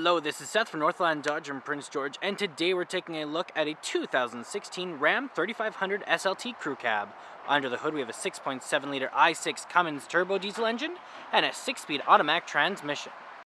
Hello, this is Seth from Northland Dodge in Prince George, and today we're taking a look at a 2016 Ram 3500 SLT Crew Cab. Under the hood we have a 6.7-liter i6 Cummins turbo diesel engine and a 6-speed automatic transmission.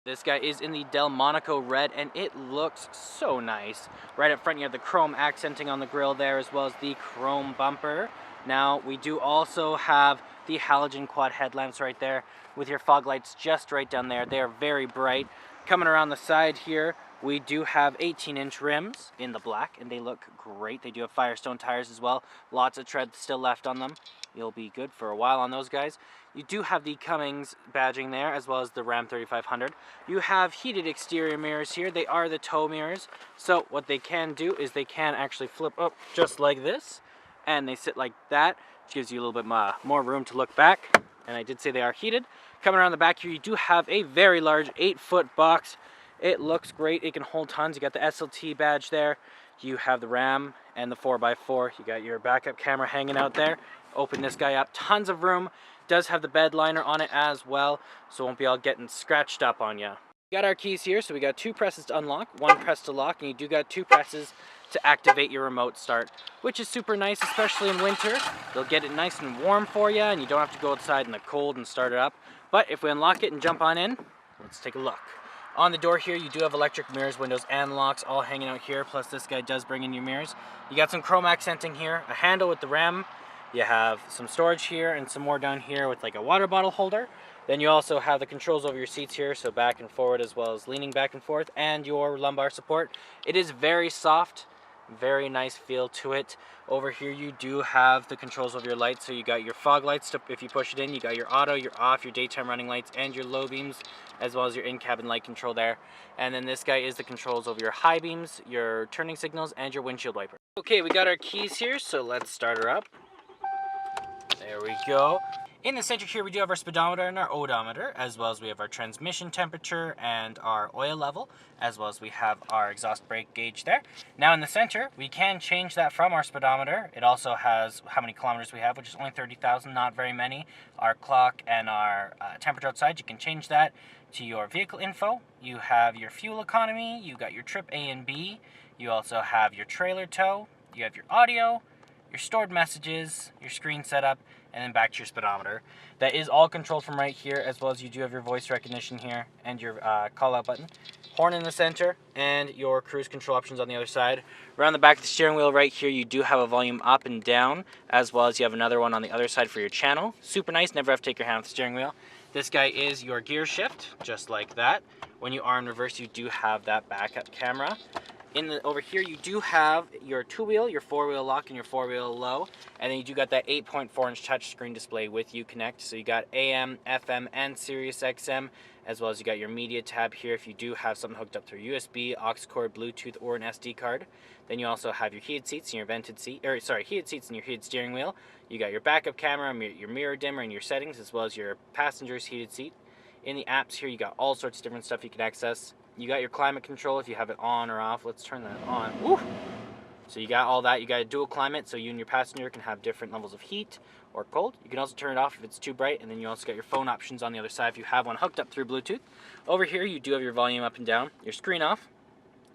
This guy is in the Delmonico red and it looks so nice. Right up front you have the chrome accenting on the grille there as well as the chrome bumper. Now we do also have the halogen quad headlamps right there with your fog lights just right down there. They are very bright. Coming around the side here, we do have 18-inch rims in the black, and they look great. They do have Firestone tires as well. Lots of tread still left on them. You'll be good for a while on those guys. You do have the Cummins badging there, as well as the Ram 3500. You have heated exterior mirrors here. They are the tow mirrors. So what they can do is they can actually flip up just like this, and they sit like that, which gives you a little bit more room to look back. And I did say they are heated. Coming around the back here, you do have a very large 8-foot box. It looks great. It can hold tons. You got the SLT badge there. You have the Ram and the 4x4. You got your backup camera hanging out there. Open this guy up. Tons of room. Does have the bed liner on it as well, so it won't be all getting scratched up on you. We got our keys here, so we got 2 presses to unlock, 1 press to lock, and you do got 2 presses to activate your remote start, which is super nice, especially in winter. They'll get it nice and warm for you, and you don't have to go outside in the cold and start it up. But if we unlock it and jump on in, let's take a look. On the door here, you do have electric mirrors, windows, and locks all hanging out here, plus this guy does bring in your mirrors. You got some chrome accenting here, a handle with the Ram. You have some storage here and some more down here with like a water bottle holder. Then you also have the controls over your seats here, so back and forward as well as leaning back and forth, and your lumbar support. It is very soft, very nice feel to it. Over here you do have the controls over your lights, so you got your fog lights, if you push it in, you got your auto, your off, your daytime running lights, and your low beams, as well as your in-cabin light control there. And then this guy is the controls over your high beams, your turning signals, and your windshield wiper. Okay, we got our keys here, so let's start her up. There we go. In the center here we do have our speedometer and our odometer, as well as we have our transmission temperature and our oil level, as well as we have our exhaust brake gauge there. Now in the center we can change that from our speedometer. It also has how many kilometers we have, which is only 30,000, not very many. Our clock and our temperature outside, you can change that to your vehicle info. You have your fuel economy, you got your trip A and B, you also have your trailer tow, you have your audio, your stored messages, your screen setup, and then back to your speedometer. That is all controlled from right here, as well as you do have your voice recognition here and your call out button. Horn in the center and your cruise control options on the other side. Around the back of the steering wheel right here you do have a volume up and down, as well as you have another one on the other side for your channel. Super nice, never have to take your hand off the steering wheel. This guy is your gear shift, just like that. When you are in reverse you do have that backup camera. Over here you do have your 2-wheel, your 4-wheel lock, and your 4-wheel low, and then you do got that 8.4-inch touchscreen display with Uconnect. So you got AM, FM, and Sirius XM, as well as you got your media tab here if you do have something hooked up through USB, aux cord, Bluetooth, or an SD card. Then you also have your heated seats and your heated seats and your heated steering wheel. You got your backup camera, your mirror dimmer, and your settings, as well as your passenger's heated seat. In the apps here, you got all sorts of different stuff you can access. You got your climate control if you have it on or off. Let's turn that on. Woo! So you got all that. You got a dual climate, so you and your passenger can have different levels of heat or cold. You can also turn it off if it's too bright, and then you also got your phone options on the other side if you have one hooked up through Bluetooth. Over here, you do have your volume up and down, your screen off,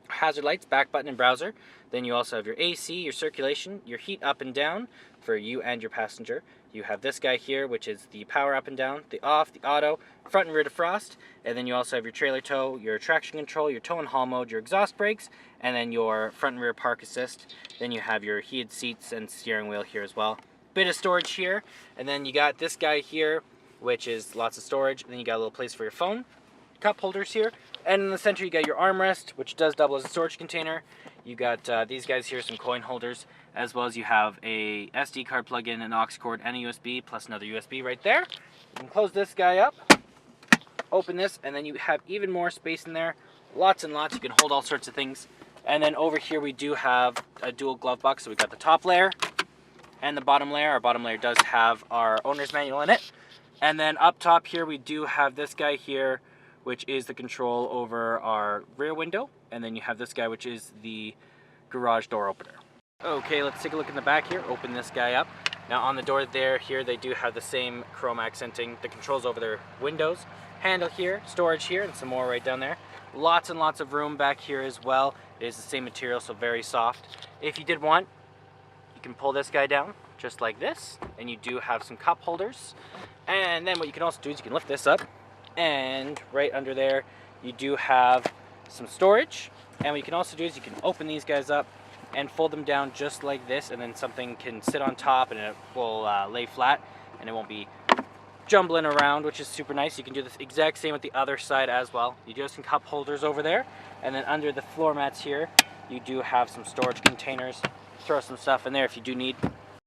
hazard lights, back button, and browser. Then you also have your AC, your circulation, your heat up and down for you and your passenger. You have this guy here, which is the power up and down, the off, the auto, front and rear defrost, and then you also have your trailer tow, your traction control, your tow and haul mode, your exhaust brakes, and then your front and rear park assist. Then you have your heated seats and steering wheel here as well. Bit of storage here, and then you got this guy here, which is lots of storage, and then you got a little place for your phone, cup holders here, and in the center you got your armrest, which does double as a storage container. You got these guys here, some coin holders, as well as you have a SD card plug-in, an aux cord, and a USB, plus another USB right there. You can close this guy up, open this, and then you have even more space in there. Lots and lots. You can hold all sorts of things. And then over here we do have a dual glove box. So we got the top layer and the bottom layer. Our bottom layer does have our owner's manual in it. And then up top here we do have this guy here, which is the control over our rear window. And then you have this guy, which is the garage door opener. Okay, let's take a look in the back here. Open this guy up. Now on the door there, here they do have the same chrome accenting, the controls over their windows. Handle here, storage here, and some more right down there. Lots and lots of room back here as well. It is the same material, so very soft. If you did want, you can pull this guy down just like this, and you do have some cup holders. And then what you can also do is you can lift this up, and right under there you do have some storage. And what you can also do is you can open these guys up and fold them down just like this, and then something can sit on top and it will lay flat and it won't be jumbling around, which is super nice. You can do this exact same with the other side as well. You do have some cup holders over there, and then under the floor mats here you do have some storage containers. Throw some stuff in there if you do need.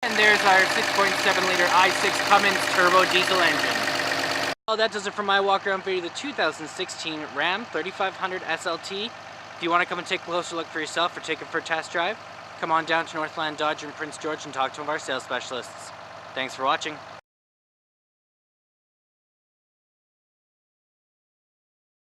And there's our 6.7 liter i6 Cummins turbo diesel engine. Well, that does it for my walk around video of the 2016 Ram 3500 SLT. If you want to come and take a closer look for yourself or take it for a test drive, come on down to Northland Dodge in Prince George and talk to one of our sales specialists. Thanks for watching.